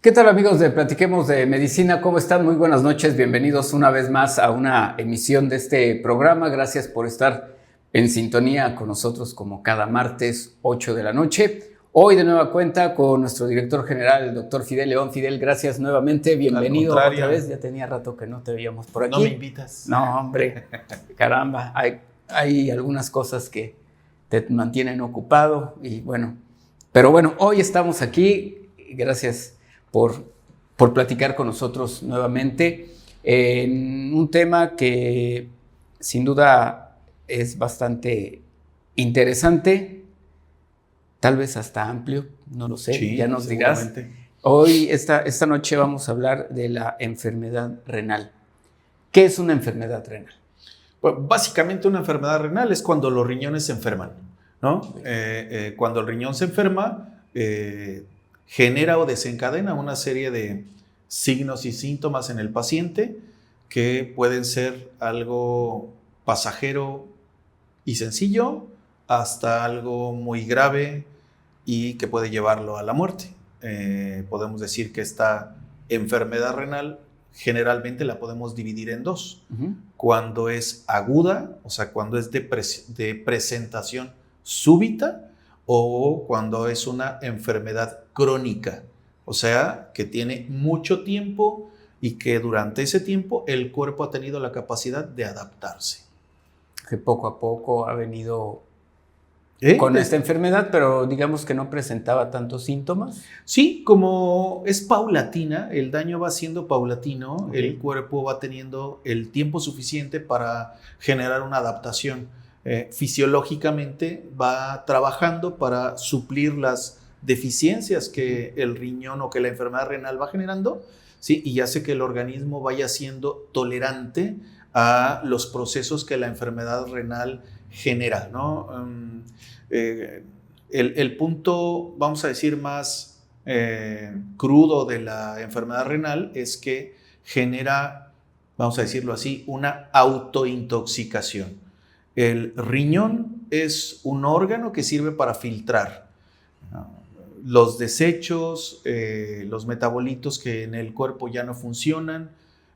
¿Qué tal, amigos de Platiquemos de Medicina? ¿Cómo están? Muy buenas noches. Bienvenidos una vez más a una emisión de este programa. Gracias por estar en sintonía con nosotros como cada martes, 8 de la noche. Hoy de nueva cuenta con nuestro director general, el doctor Fidel León. Fidel, gracias nuevamente. Bienvenido otra vez. Ya tenía rato que no te veíamos por aquí. No me invitas. No, hombre. Caramba. Hay algunas cosas que te mantienen ocupado y bueno. Pero bueno, hoy estamos aquí. Gracias por platicar con nosotros nuevamente en un tema que sin duda es bastante interesante, tal vez hasta amplio, no lo sé, Sí, ya nos dirás. Hoy, esta noche vamos a hablar de la enfermedad renal. ¿Qué es una enfermedad renal? Pues básicamente una enfermedad renal es cuando los riñones se enferman, ¿no? Cuando el riñón se enferma, genera o desencadena una serie de signos y síntomas en el paciente que pueden ser algo pasajero y sencillo hasta algo muy grave y que puede llevarlo a la muerte. Podemos decir que esta enfermedad renal generalmente la podemos dividir en dos. Cuando es aguda, o sea, cuando es de presentación súbita, o cuando es una enfermedad crónica, o sea, que tiene mucho tiempo y que durante ese tiempo el cuerpo ha tenido la capacidad de adaptarse. Que poco a poco ha venido con esta enfermedad, pero digamos que no presentaba tantos síntomas. Sí, como es paulatina, el daño va siendo paulatino, okay. El cuerpo va teniendo el tiempo suficiente para generar una adaptación. Fisiológicamente va trabajando para suplir las deficiencias que el riñón o que la enfermedad renal va generando, ¿sí? Y hace que el organismo vaya siendo tolerante a los procesos que la enfermedad renal genera, ¿no? El punto, vamos a decir, más crudo de la enfermedad renal es que genera, vamos a decirlo así, una autointoxicación. El riñón es un órgano que sirve para filtrar los desechos, los metabolitos que en el cuerpo ya no funcionan,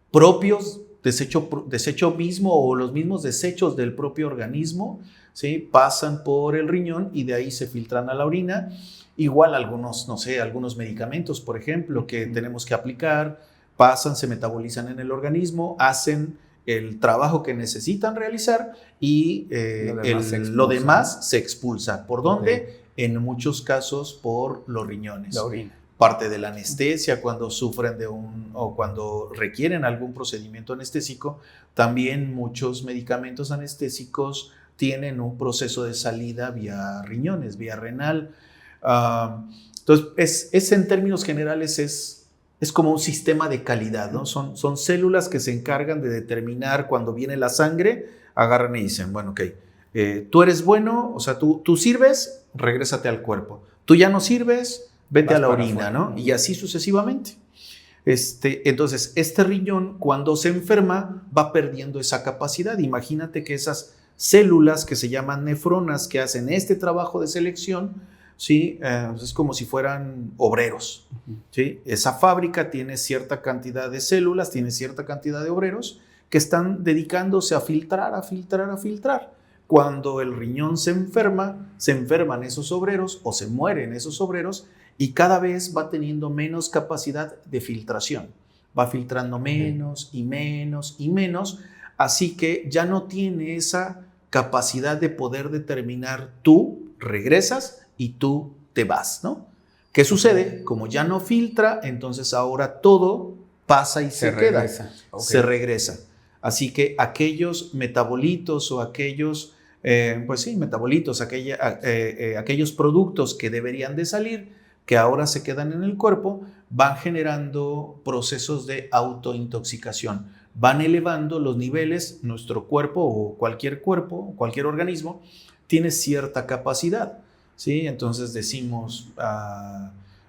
propios, desecho mismo o los mismos desechos del propio organismo, ¿sí? Pasan por el riñón y de ahí se filtran a la orina. Igual algunos, no sé, algunos medicamentos, por ejemplo, que tenemos que aplicar, pasan, se metabolizan en el organismo, hacen el trabajo que necesitan realizar y lo demás se expulsa. ¿Por dónde? Okay. En muchos casos por los riñones. La orina. Parte de la anestesia cuando sufren o cuando requieren algún procedimiento anestésico, también muchos medicamentos anestésicos tienen un proceso de salida vía riñones, vía renal. Entonces, es en términos generales es como un sistema de calidad, ¿no? Son células que se encargan de determinar cuando viene la sangre, agarran y dicen, bueno, ok, tú eres bueno, o sea, tú sirves, regrésate al cuerpo. Tú ya no sirves, vete a la orina, ¿no? Y así sucesivamente. Entonces, este riñón, cuando se enferma, va perdiendo esa capacidad. Imagínate que esas células que se llaman nefronas, que hacen este trabajo de selección, ¿sí? Es como si fueran obreros, ¿sí? Esa fábrica tiene cierta cantidad de células, tiene cierta cantidad de obreros que están dedicándose a filtrar, a filtrar, a filtrar. Cuando el riñón se enferman esos obreros o se mueren esos obreros y cada vez va teniendo menos capacidad de filtración. Va filtrando menos y menos y menos, así que ya no tiene esa capacidad de poder determinar tú regresas y tú te vas, ¿no? ¿Qué sucede? Como ya no filtra, entonces ahora todo pasa y se queda. Okay. Se regresa. Así que aquellos metabolitos o aquellos, metabolitos, aquellos productos que deberían de salir, que ahora se quedan en el cuerpo, van generando procesos de autointoxicación, van elevando los niveles. Nuestro cuerpo, cualquier organismo, tiene cierta capacidad, ¿sí? Entonces decimos,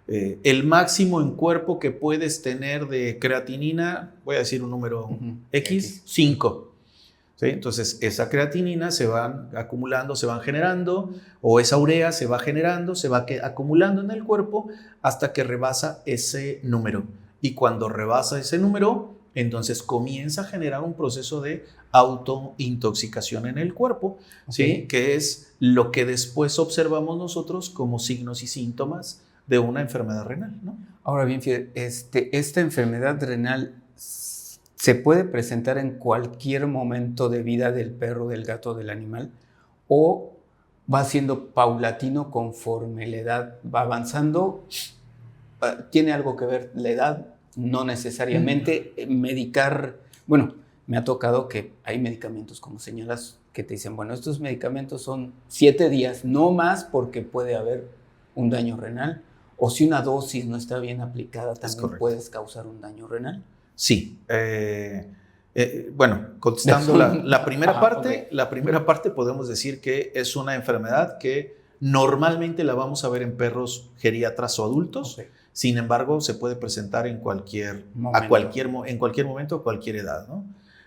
el máximo en cuerpo que puedes tener de creatinina, voy a decir un número X, 5. ¿sí? Entonces, esa creatinina se van acumulando, se van generando, o esa urea se va generando, se va acumulando en el cuerpo hasta que rebasa ese número. Y cuando rebasa ese número, entonces comienza a generar un proceso de autointoxicación en el cuerpo, ¿sí? Que es lo que después observamos nosotros como signos y síntomas de una enfermedad renal, ¿no? Ahora bien, Fidel, esta enfermedad renal se puede presentar en cualquier momento de vida del perro, del gato, del animal, o va siendo paulatino conforme la edad va avanzando. ¿Tiene algo que ver la edad? No necesariamente. Medicar, bueno, me ha tocado que hay medicamentos, como señalas, que te dicen, bueno, estos medicamentos son 7 días, no más, porque puede haber un daño renal, o si una dosis no está bien aplicada, también puedes causar un daño renal. Sí. Bueno, contestando la primera parte, la primera parte podemos decir que es una enfermedad que normalmente la vamos a ver en perros geriatras o adultos. Sin embargo, se puede presentar en cualquier momento, a cualquier edad, ¿no?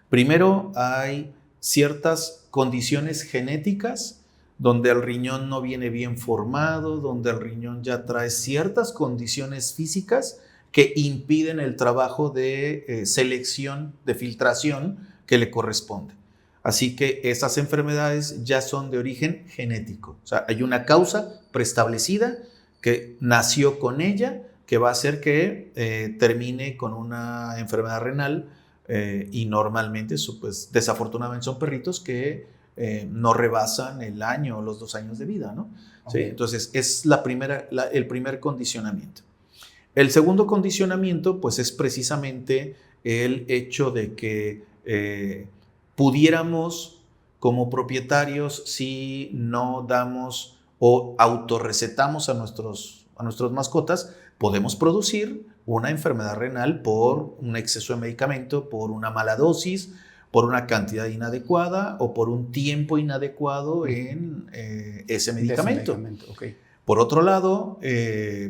Primero, hay ciertas condiciones genéticas donde el riñón no viene bien formado, donde el riñón ya trae ciertas condiciones físicas que impiden el trabajo de selección, de filtración que le corresponde. Así que esas enfermedades ya son de origen genético. O sea, hay una causa preestablecida que nació con ella, que va a hacer que termine con una enfermedad renal, y normalmente, pues, desafortunadamente son perritos que no rebasan el año o los 2 años de vida, ¿no? ¿Sí? Entonces, es el primer condicionamiento. El segundo condicionamiento, pues, es precisamente el hecho de que pudiéramos, como propietarios, si no damos o autorrecetamos a nuestras mascotas, podemos producir una enfermedad renal por un exceso de medicamento, por una mala dosis, por una cantidad inadecuada o por un tiempo inadecuado en ese medicamento. Por otro lado,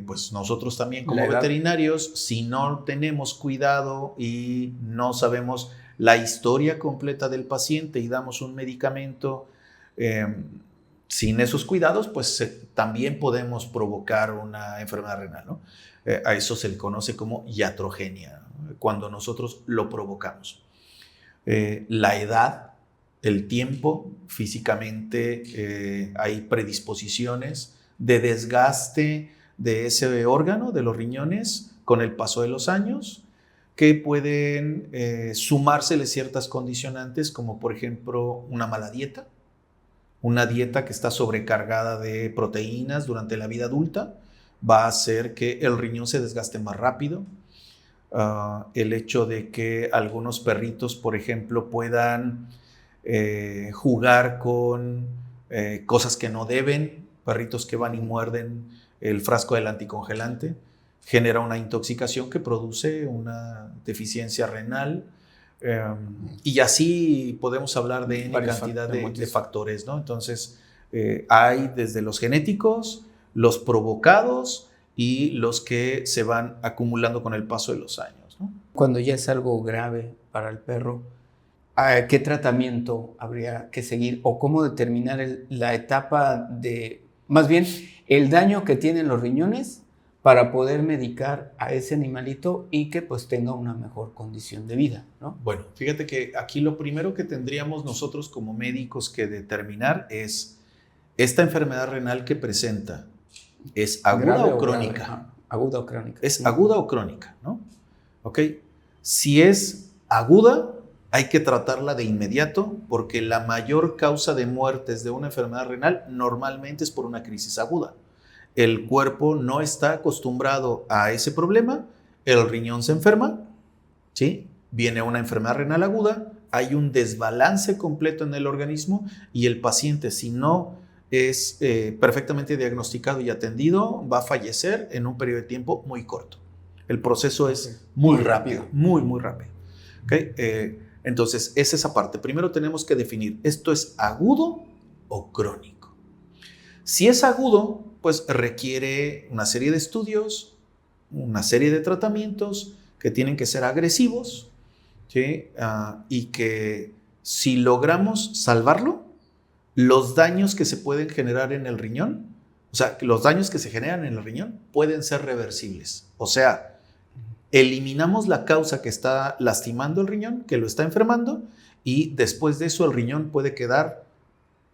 pues nosotros también como veterinarios, si no tenemos cuidado y no sabemos la historia completa del paciente y damos un medicamento sin esos cuidados, pues también podemos provocar una enfermedad renal, ¿no? A eso se le conoce como iatrogenia, ¿no? Cuando nosotros lo provocamos. La edad, el tiempo, físicamente hay predisposiciones de desgaste de ese órgano, de los riñones, con el paso de los años, que pueden sumársele ciertas condicionantes, como por ejemplo una mala dieta, una dieta que está sobrecargada de proteínas durante la vida adulta, va a hacer que el riñón se desgaste más rápido. El hecho de que algunos perritos, por ejemplo, puedan jugar con cosas que no deben, perritos que van y muerden el frasco del anticongelante, genera una intoxicación que produce una deficiencia renal, y así podemos hablar de N cantidad de factores, ¿no? Entonces, hay desde los genéticos, los provocados y los que se van acumulando con el paso de los años, ¿no? Cuando ya es algo grave para el perro, ¿qué tratamiento habría que seguir o cómo determinar la etapa de, más bien, el daño que tienen los riñones para poder medicar a ese animalito y que pues tenga una mejor condición de vida, ¿no? Bueno, fíjate que aquí lo primero que tendríamos nosotros como médicos que determinar es esta enfermedad renal que presenta, ¿es aguda o crónica? Aguda o crónica. Es aguda o crónica, ¿no? ¿Ok? Si es aguda, hay que tratarla de inmediato porque la mayor causa de muertes de una enfermedad renal normalmente es por una crisis aguda. El cuerpo no está acostumbrado a ese problema, el riñón se enferma, ¿sí? Viene una enfermedad renal aguda, hay un desbalance completo en el organismo y el paciente, si no es perfectamente diagnosticado y atendido, va a fallecer en un periodo de tiempo muy corto. El proceso es muy rápido, muy rápido. ¿Okay? Entonces, es esa parte. Primero tenemos que definir, ¿esto es agudo o crónico? Si es agudo, pues requiere una serie de estudios, una serie de tratamientos que tienen que ser agresivos, ¿sí? Y que si logramos salvarlo, los daños que se pueden generar en el riñón, o sea, los daños que se generan en el riñón pueden ser reversibles. O sea, eliminamos la causa que está lastimando el riñón, que lo está enfermando, y después de eso el riñón puede quedar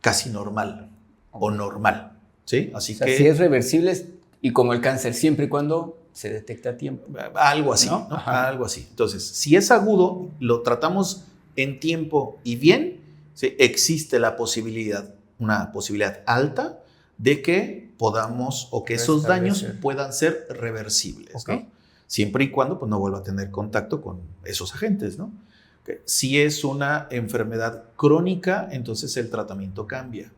casi normal o normal, ¿sí? Así O sea, que si es reversible y como el cáncer, siempre y cuando se detecta a tiempo. algo así, ¿No? ¿no? Ajá. Algo así. Entonces, si es agudo, lo tratamos en tiempo y bien, ¿sí? Existe la posibilidad, una posibilidad alta de que podamos o que esos daños Restablecer. puedan ser reversibles, Ok. ¿no? Siempre y cuando pues, no vuelva a tener contacto con esos agentes, ¿no? Okay. Si es una enfermedad crónica, entonces el tratamiento cambia,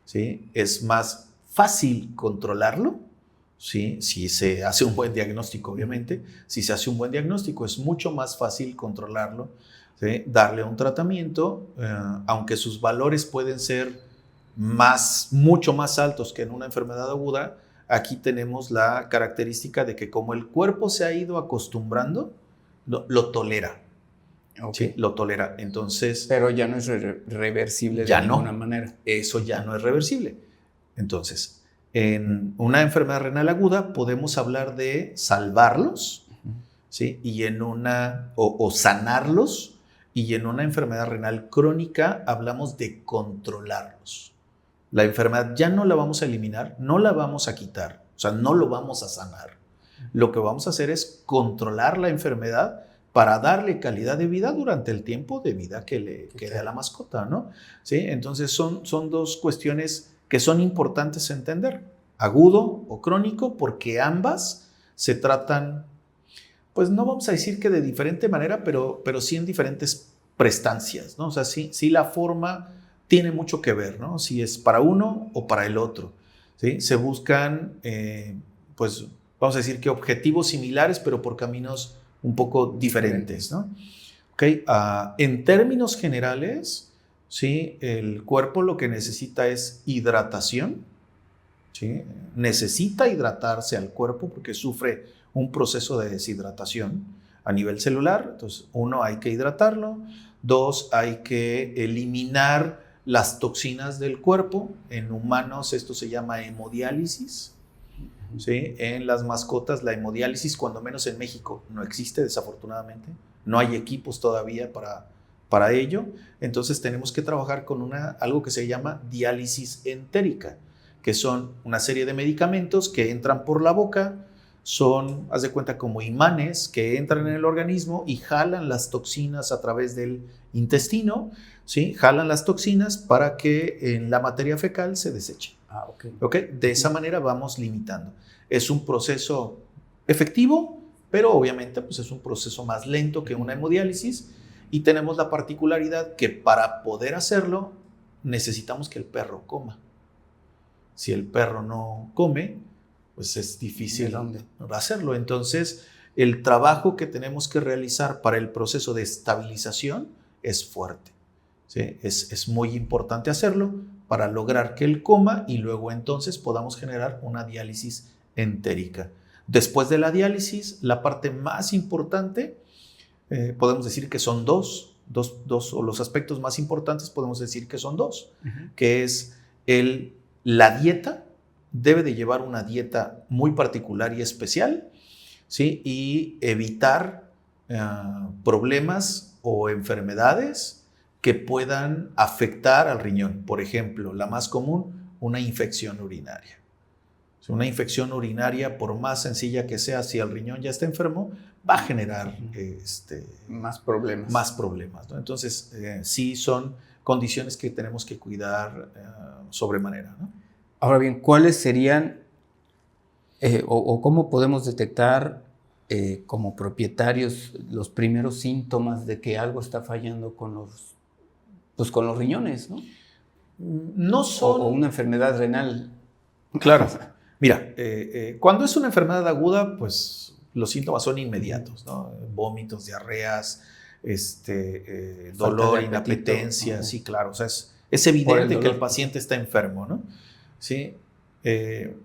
¿sí? Es más fácil controlarlo, ¿sí? Si se hace un buen diagnóstico, obviamente. Si se hace un buen diagnóstico, es mucho más fácil controlarlo, ¿sí? Darle un tratamiento, aunque sus valores pueden ser mucho más altos que en una enfermedad aguda. Aquí tenemos la característica de que como el cuerpo se ha ido acostumbrando, lo tolera. Ok. ¿Sí? Lo tolera. Entonces, Pero ya no es reversible ya de ninguna no. manera. Eso ya no es reversible. Entonces, en una enfermedad renal aguda podemos hablar de salvarlos, ¿sí? Y en o sanarlos, y en una enfermedad renal crónica hablamos de controlarlos. La enfermedad ya no la vamos a eliminar, no la vamos a quitar, o sea, no lo vamos a sanar. Lo que vamos a hacer es controlar la enfermedad para darle calidad de vida durante el tiempo de vida que le quede a la mascota, ¿no? ¿Sí? Entonces son dos cuestiones que son importantes entender, agudo o crónico, porque ambas se tratan, pues no vamos a decir que de diferente manera, pero sí en diferentes prestancias, ¿no? O sea, sí la forma tiene mucho que ver, ¿no? Si es para uno o para el otro, ¿sí? Se buscan, pues, vamos a decir que objetivos similares, pero por caminos un poco diferentes, ¿no? Okay. En términos generales, ¿sí? El cuerpo lo que necesita es hidratación, ¿sí? Necesita hidratarse al cuerpo porque sufre un proceso de deshidratación a nivel celular. Entonces, uno, hay que hidratarlo. Dos, hay que eliminar las toxinas del cuerpo. En humanos esto se llama hemodiálisis, ¿sí? En las mascotas la hemodiálisis, cuando menos en México, no existe desafortunadamente. No hay equipos todavía para ello. Entonces tenemos que trabajar con algo que se llama diálisis entérica, que son una serie de medicamentos que entran por la boca, son, haz de cuenta, como imanes que entran en el organismo y jalan las toxinas a través del intestino, ¿sí? Jalan las toxinas para que en la materia fecal se deseche. ¿Ok? De esa manera vamos limitando. Es un proceso efectivo, pero obviamente pues es un proceso más lento que una hemodiálisis, y tenemos la particularidad que para poder hacerlo necesitamos que el perro coma. Si el perro no come, pues es difícil hacerlo. Entonces, el trabajo que tenemos que realizar para el proceso de estabilización es fuerte, ¿sí? Es muy importante hacerlo para lograr que él coma y luego entonces podamos generar una diálisis entérica. Después de la diálisis, la parte más importante, podemos decir que son dos, o los aspectos más importantes podemos decir que son dos, que es la dieta. Debe de llevar una dieta muy particular y especial, ¿sí? Y evitar problemas o enfermedades que puedan afectar al riñón. Por ejemplo, la más común, una infección urinaria. Una infección urinaria, por más sencilla que sea, si el riñón ya está enfermo, va a generar más problemas. Más problemas, ¿no? Entonces, sí son condiciones que tenemos que cuidar sobremanera, ¿no? Ahora bien, ¿cuáles serían o cómo podemos detectar como propietarios los primeros síntomas de que algo está fallando con los riñones, ¿no? No son... O una enfermedad renal. Claro. Mira, cuando es una enfermedad aguda, pues los síntomas son inmediatos, ¿no? Vómitos, diarreas, dolor, inapetencia, sí, claro. O sea, es evidente que el paciente está enfermo, ¿no? Sí.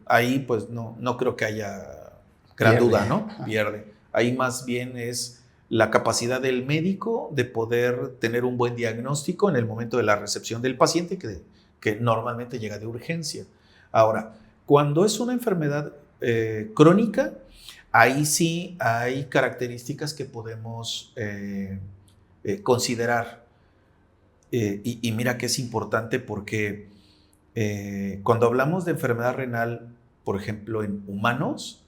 Ahí, pues, no creo que haya gran duda, ¿no? Pierde. Ahí más bien es la capacidad del médico de poder tener un buen diagnóstico en el momento de la recepción del paciente que normalmente llega de urgencia. Ahora, cuando es una enfermedad crónica, ahí sí hay características que podemos considerar. Y mira que es importante porque cuando hablamos de enfermedad renal, por ejemplo, en humanos,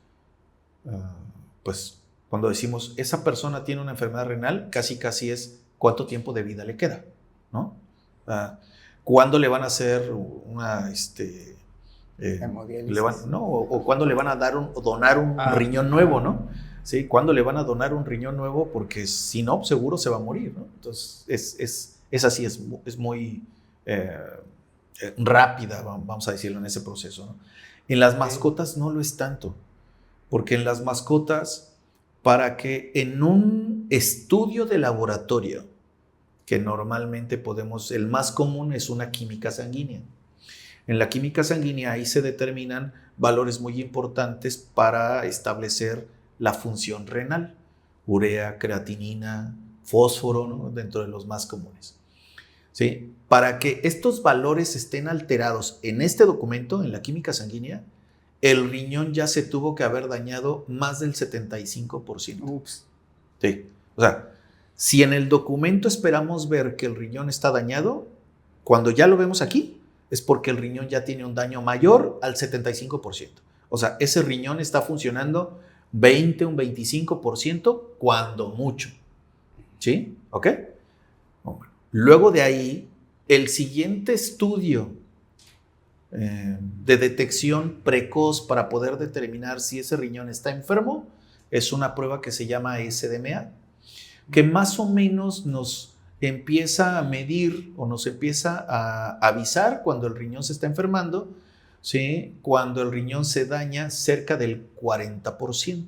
pues cuando decimos esa persona tiene una enfermedad renal, casi es cuánto tiempo de vida le queda, ¿no? ¿Cuándo le van a hacer una ¿no? O cuándo le van a donar un riñón nuevo, ¿no? ¿Sí? ¿Cuándo le van a donar un riñón nuevo? Porque si no, seguro se va a morir, ¿no? Entonces, es así, es muy rápida, vamos a decirlo, en ese proceso, ¿no? En las mascotas no lo es tanto, porque en las mascotas, para que en un estudio de laboratorio, que normalmente el más común es una química sanguínea. En la química sanguínea ahí se determinan valores muy importantes para establecer la función renal, urea, creatinina, fósforo, ¿no? Dentro de los más comunes. ¿Sí? Para que estos valores estén alterados en este documento, en la química sanguínea, el riñón ya se tuvo que haber dañado más del 75%. Ups. Sí. O sea, si en el documento esperamos ver que el riñón está dañado, cuando ya lo vemos aquí, es porque el riñón ya tiene un daño mayor al 75%. O sea, ese riñón está funcionando un 25% cuando mucho. ¿Sí? ¿Ok? Luego de ahí, el siguiente estudio de detección precoz para poder determinar si ese riñón está enfermo es una prueba que se llama SDMA, que más o menos nos empieza a medir o nos empieza a avisar cuando el riñón se está enfermando, ¿sí? Cuando el riñón se daña cerca del 40%,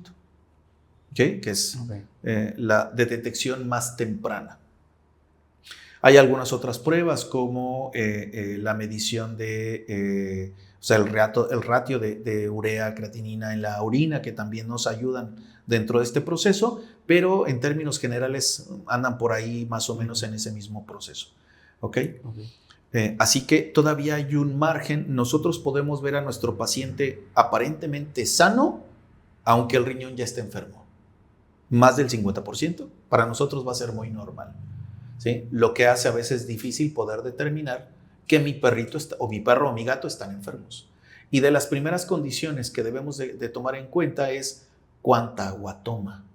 ¿okay? Que es la de detección más temprana. Hay algunas otras pruebas como la medición de, o sea, el ratio de urea, creatinina en la orina, que también nos ayudan dentro de este proceso, pero en términos generales andan por ahí más o menos en ese mismo proceso. ¿Ok? Así que todavía hay un margen. Nosotros podemos ver a nuestro paciente aparentemente sano, aunque el riñón ya esté enfermo. Más del 50%, para nosotros va a ser muy normal. ¿Sí? Lo que hace a veces difícil poder determinar que mi perrito o mi perro o mi gato están enfermos. Y de las primeras condiciones que debemos de tomar en cuenta es cuánta agua toma.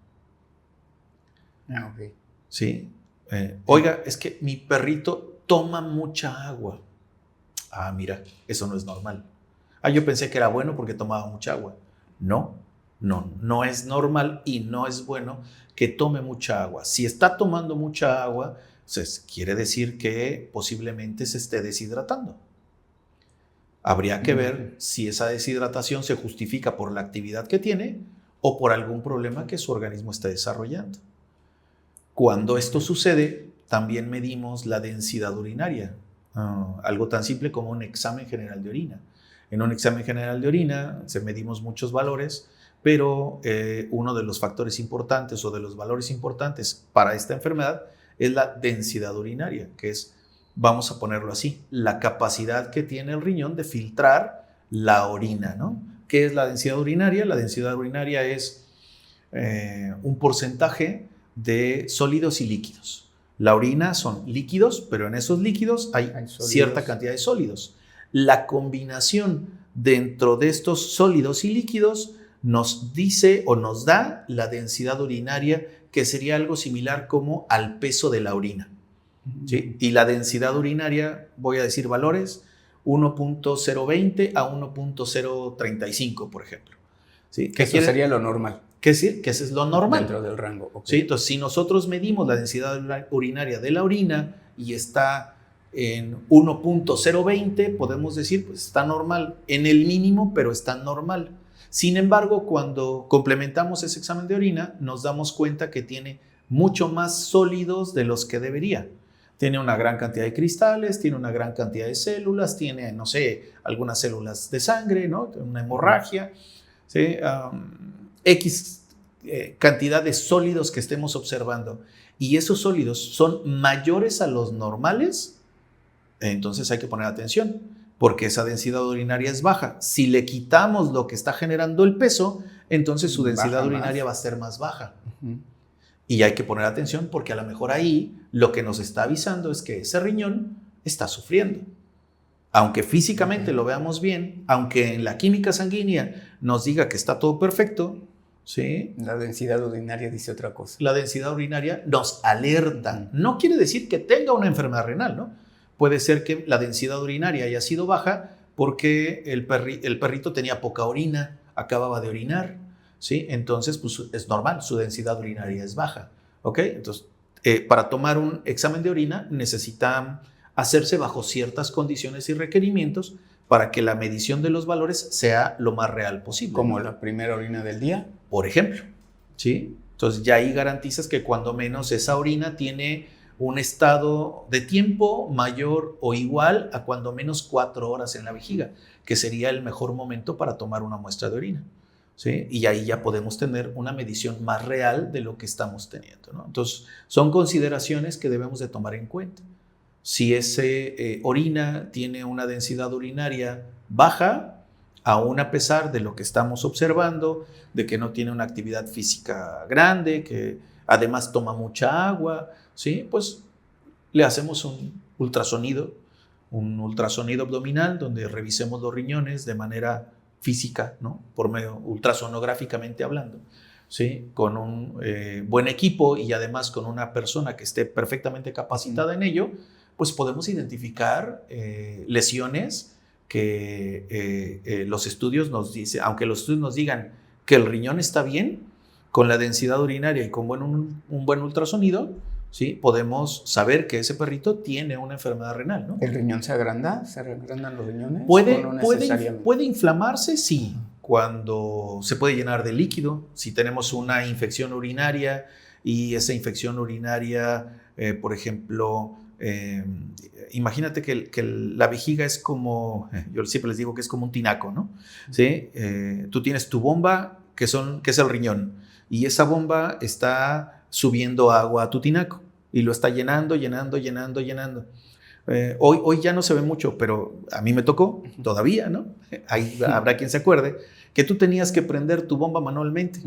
Okay. ¿Sí? Oiga, es que mi perrito toma mucha agua. Ah, mira, eso no es normal. Ah, yo pensé que era bueno porque tomaba mucha agua. No es normal y no es bueno que tome mucha agua. Si está tomando mucha agua, pues quiere decir que posiblemente se esté deshidratando. Habría que ver si esa deshidratación se justifica por la actividad que tiene o por algún problema que su organismo está desarrollando. Cuando esto sucede, también medimos la densidad urinaria, algo tan simple como un examen general de orina. En un examen general de orina se medimos muchos valores, pero uno de los factores importantes o de los valores importantes para esta enfermedad es la densidad urinaria, que es, vamos a ponerlo así, la capacidad que tiene el riñón de filtrar la orina, ¿no? ¿Qué es la densidad urinaria? La densidad urinaria es un porcentaje de sólidos y líquidos. La orina son líquidos, pero en esos líquidos hay cierta cantidad de sólidos. La combinación dentro de estos sólidos y líquidos nos dice o nos da la densidad urinaria, que sería algo similar como al peso de la orina. ¿Sí? Y la densidad urinaria, voy a decir valores, 1.020 a 1.035, por ejemplo. ¿Sí? Que eso sería lo normal. ¿Qué decir? Que ese es lo normal. Dentro del rango. Okay. ¿Sí? Entonces, si nosotros medimos la densidad urinaria de la orina y está en 1.020, podemos decir, pues está normal, en el mínimo, pero está normal. Sin embargo, cuando complementamos ese examen de orina, nos damos cuenta que tiene mucho más sólidos de los que debería. Tiene una gran cantidad de cristales, tiene una gran cantidad de células, tiene, no sé, algunas células de sangre, ¿no? Una hemorragia, ¿sí? X cantidad de sólidos que estemos observando y esos sólidos son mayores a los normales, entonces hay que poner atención porque esa densidad urinaria es baja. Si le quitamos lo que está generando el peso, entonces su densidad urinaria va a ser más baja. Y hay que poner atención porque a lo mejor ahí lo que nos está avisando es que ese riñón está sufriendo. Aunque físicamente lo veamos bien, aunque en la química sanguínea nos diga que está todo perfecto, ¿sí? La densidad urinaria dice otra cosa. La densidad urinaria nos alerta. No quiere decir que tenga una enfermedad renal, ¿no? Puede ser que la densidad urinaria haya sido baja porque el perrito tenía poca orina, acababa de orinar, ¿sí? Entonces, pues es normal, su densidad urinaria es baja, ¿ok? Entonces, para tomar un examen de orina necesita hacerse bajo ciertas condiciones y requerimientos para que la medición de los valores sea lo más real posible. Como la primera orina del día. Por ejemplo, ¿sí? Entonces ya ahí garantizas que cuando menos esa orina tiene un estado de tiempo mayor o igual a cuando menos 4 horas en la vejiga, que sería el mejor momento para tomar una muestra de orina, ¿sí? Y ahí ya podemos tener una medición más real de lo que estamos teniendo, ¿no? Entonces, son consideraciones que debemos de tomar en cuenta. Si ese orina tiene una densidad urinaria baja, aún a pesar de lo que estamos observando, de que no tiene una actividad física grande, que además toma mucha agua, ¿sí? Pues le hacemos un ultrasonido abdominal donde revisemos los riñones de manera física, ¿no? Por medio ultrasonográficamente hablando, ¿sí? Con un buen equipo y además con una persona que esté perfectamente capacitada en ello, pues podemos identificar lesiones que los estudios nos dicen, aunque los estudios nos digan que el riñón está bien, con la densidad urinaria y con un buen ultrasonido, ¿sí? Podemos saber que ese perrito tiene una enfermedad renal, ¿no? ¿El riñón se agranda? ¿Se agrandan los riñones? Puede inflamarse, sí, cuando se puede llenar de líquido, si tenemos una infección urinaria y esa infección urinaria, por ejemplo, imagínate que la vejiga es como, yo siempre les digo que es como un tinaco, ¿no? ¿Sí? Tú tienes tu bomba, que es el riñón, y esa bomba está subiendo agua a tu tinaco y lo está llenando. Hoy ya no se ve mucho, pero a mí me tocó todavía, ¿no? Ahí habrá quien se acuerde que tú tenías que prender tu bomba manualmente.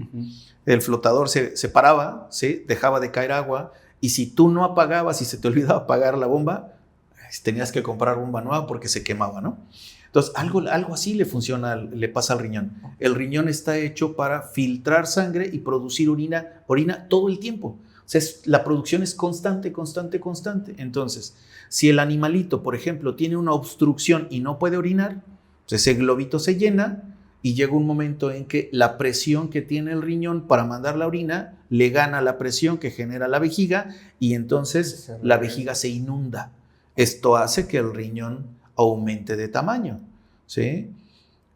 El flotador se paraba, ¿sí? Dejaba de caer agua. Y si tú no apagabas y se te olvidaba apagar la bomba, tenías que comprar bomba nueva porque se quemaba, ¿no? Entonces, algo así le pasa al riñón. El riñón está hecho para filtrar sangre y producir orina todo el tiempo. O sea, la producción es constante. Entonces, si el animalito, por ejemplo, tiene una obstrucción y no puede orinar, pues ese globito se llena y llega un momento en que la presión que tiene el riñón para mandar la orina le gana la presión que genera la vejiga y entonces la vejiga se inunda. Esto hace que el riñón aumente de tamaño, ¿sí?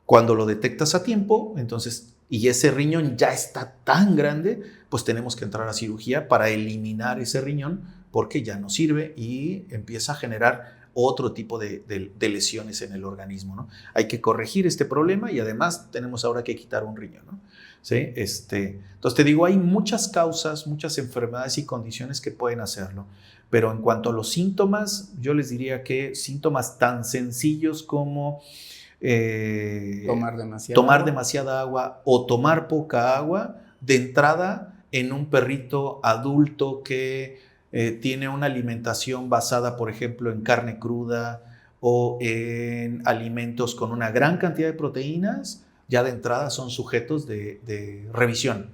Cuando lo detectas a tiempo, entonces, y ese riñón ya está tan grande, pues tenemos que entrar a cirugía para eliminar ese riñón porque ya no sirve y empieza a generar otro tipo de lesiones en el organismo, ¿no? Hay que corregir este problema y además tenemos ahora que quitar un riñón, ¿no? ¿Sí? Entonces te digo, hay muchas causas, muchas enfermedades y condiciones que pueden hacerlo, pero en cuanto a los síntomas, yo les diría que síntomas tan sencillos como tomar demasiada agua o tomar poca agua, de entrada en un perrito adulto que tiene una alimentación basada, por ejemplo, en carne cruda o en alimentos con una gran cantidad de proteínas, ya de entrada son sujetos de revisión.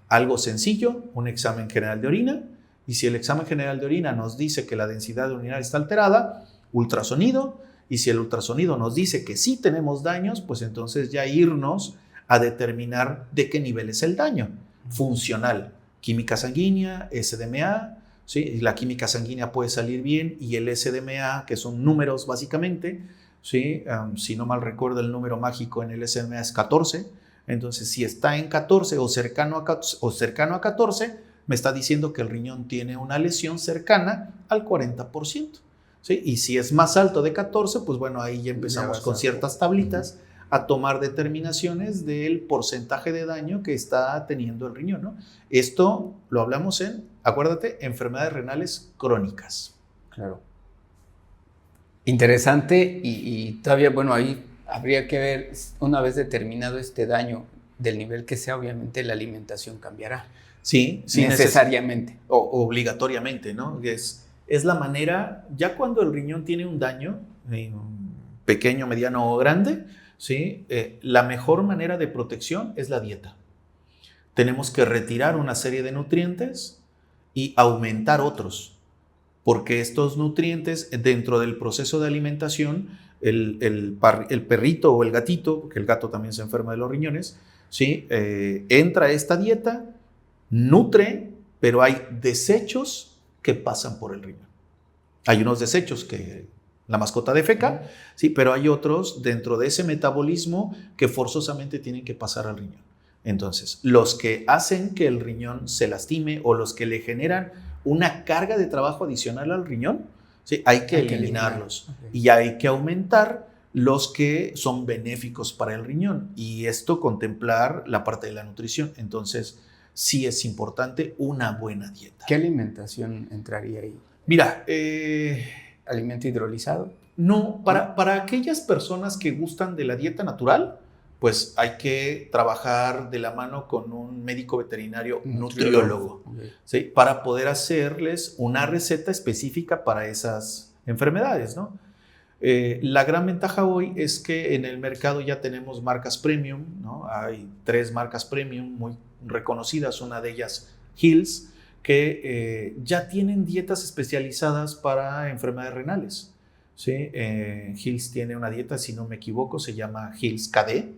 Algo sencillo, un examen general de orina, y si el examen general de orina nos dice que la densidad urinaria está alterada, ultrasonido, y si el ultrasonido nos dice que sí tenemos daños, pues entonces ya irnos a determinar de qué nivel es el daño. Funcional, química sanguínea, SDMA, ¿sí? La química sanguínea puede salir bien y el SDMA, que son números básicamente, ¿sí? Si no mal recuerdo, el número mágico en el SDMA es 14. Entonces, si está en 14 o cercano a 14, me está diciendo que el riñón tiene una lesión cercana al 40%. ¿Sí? Y si es más alto de 14, pues bueno, ahí ya empezamos con ciertas tablitas a tomar determinaciones del porcentaje de daño que está teniendo el riñón, ¿no? Esto lo hablamos acuérdate, enfermedades renales crónicas. Claro. Interesante y todavía, bueno, ahí habría que ver, una vez determinado este daño, del nivel que sea, obviamente la alimentación cambiará. Sí, necesariamente. Obligatoriamente, ¿no? Es la manera, ya cuando el riñón tiene un daño, pequeño, mediano o grande, ¿sí? La mejor manera de protección es la dieta. Tenemos que retirar una serie de nutrientes y aumentar otros, porque estos nutrientes dentro del proceso de alimentación, el perrito o el gatito, porque el gato también se enferma de los riñones, ¿sí? Entra a esta dieta, nutre, pero hay desechos que pasan por el riñón. Hay unos desechos que la mascota defeca, sí, pero hay otros dentro de ese metabolismo que forzosamente tienen que pasar al riñón. Entonces, los que hacen que el riñón se lastime o los que le generan una carga de trabajo adicional al riñón, ¿sí? Hay que eliminarlos. Okay. Y hay que aumentar los que son benéficos para el riñón. Y esto contemplar la parte de la nutrición. Entonces, sí es importante una buena dieta. ¿Qué alimentación entraría ahí? Mira, ¿alimento hidrolizado? No, para aquellas personas que gustan de la dieta natural, pues hay que trabajar de la mano con un médico veterinario nutriólogo, okay, ¿sí? Para poder hacerles una receta específica para esas enfermedades, ¿no? La gran ventaja hoy es que en el mercado ya tenemos marcas premium, ¿no? Hay 3 marcas premium muy reconocidas, una de ellas Hills, que ya tienen dietas especializadas para enfermedades renales, ¿sí? Hills tiene una dieta, si no me equivoco, se llama Hills KD,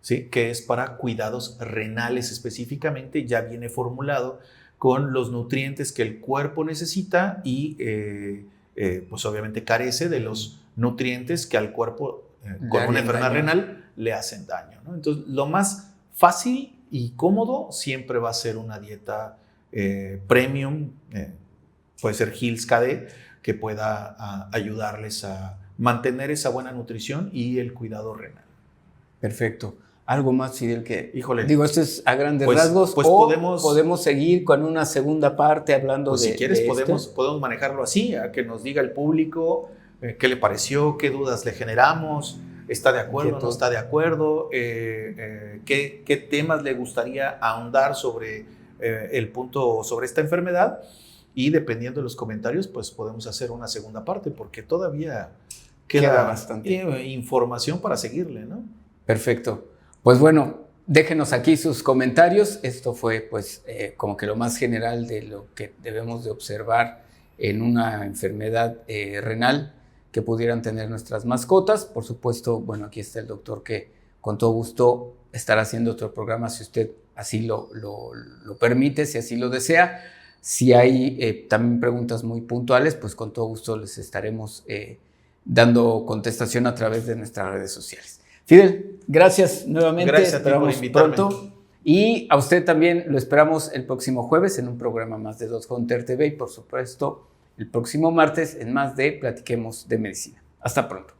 ¿sí? Que es para cuidados renales específicamente, ya viene formulado con los nutrientes que el cuerpo necesita y pues obviamente carece de los nutrientes que al cuerpo con una enfermedad renal le hacen daño, ¿no? Entonces, lo más fácil y cómodo siempre va a ser una dieta premium, puede ser Hills KD, que pueda ayudarles a mantener esa buena nutrición y el cuidado renal. Perfecto. ¿Algo más, Fidel, que, híjole, digo, esto es a grandes rasgos, pues o podemos seguir con una segunda parte hablando pues si quieres podemos manejarlo así, a que nos diga el público qué le pareció, qué dudas le generamos, está de acuerdo, no está de acuerdo, qué temas le gustaría ahondar sobre el punto, sobre esta enfermedad, y dependiendo de los comentarios, pues podemos hacer una segunda parte, porque todavía queda bastante información para seguirle, ¿no? Perfecto. Pues bueno, déjenos aquí sus comentarios. Esto fue pues como que lo más general de lo que debemos de observar en una enfermedad renal que pudieran tener nuestras mascotas. Por supuesto, bueno, aquí está el doctor que con todo gusto estará haciendo otro programa si usted así lo permite, si así lo desea. Si hay también preguntas muy puntuales, pues con todo gusto les estaremos dando contestación a través de nuestras redes sociales. Fidel, gracias nuevamente. Gracias a ti por invitarme. Pronto. Y a usted también lo esperamos el próximo jueves en un programa más de Dr. Hunter TV y por supuesto el próximo martes en más de Platiquemos de Medicina. Hasta pronto.